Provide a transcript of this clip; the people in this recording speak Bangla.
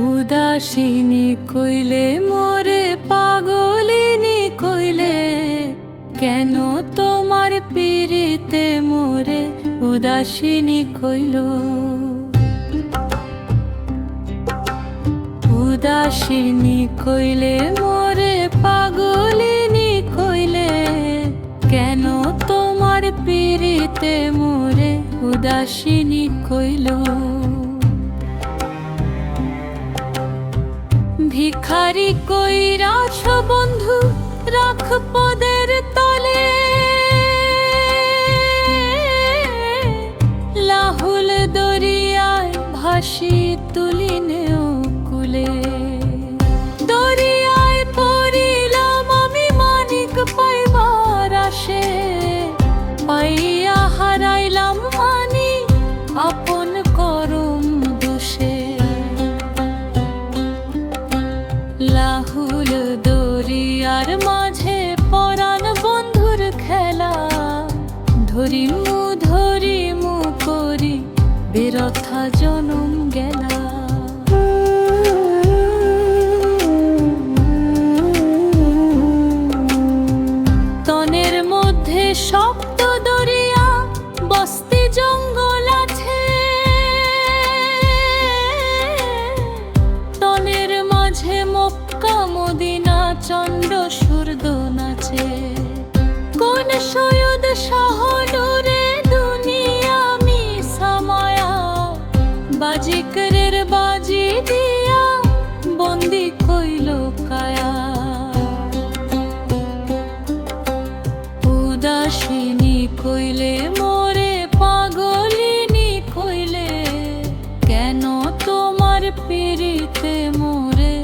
উদাসিনী কইলে মোরে পাগলিনী কইলে, কেন তোমার পীড়িতে মোরে উদাসিনী কইল। উদাসিনী কইলে মোরে পাগলিনী কইলে, কেন তোমার পীড়িতে মোরে উদাসিনী কইল। ভিখারি কইরাছ বন্ধু রাখ পদের তলে, লাহুল দরিয়ায় ভাসি তুলিনেও কুলে। দরিয়ায় পড়িলাম আমি মানিক পাইবার আশে, পাইয়া হারাইলাম মানি আপন করম দোষে। লাহুল দরিয়ার মাঝে পরাণ বন্ধুর খেলা, ধরিমু ধরিমু করি বেরথা জনম গেলা। তনের মধ্যে শব্দ দরিয়া বস্তি জঙ্গল আছে, তনের মাঝে মক্কা মদিনা চন্দ্র সূর্য নাচে। কোন সৈয়দ শাহনুরে দুনিয়া মিশা মায়া, বাজিকরের বাজি দিয়া বন্দি কইল কায়া। উদাসিনী কইলে মোরে পাগলিনী কইলে, কেন তোমার পীড়িতে মোরে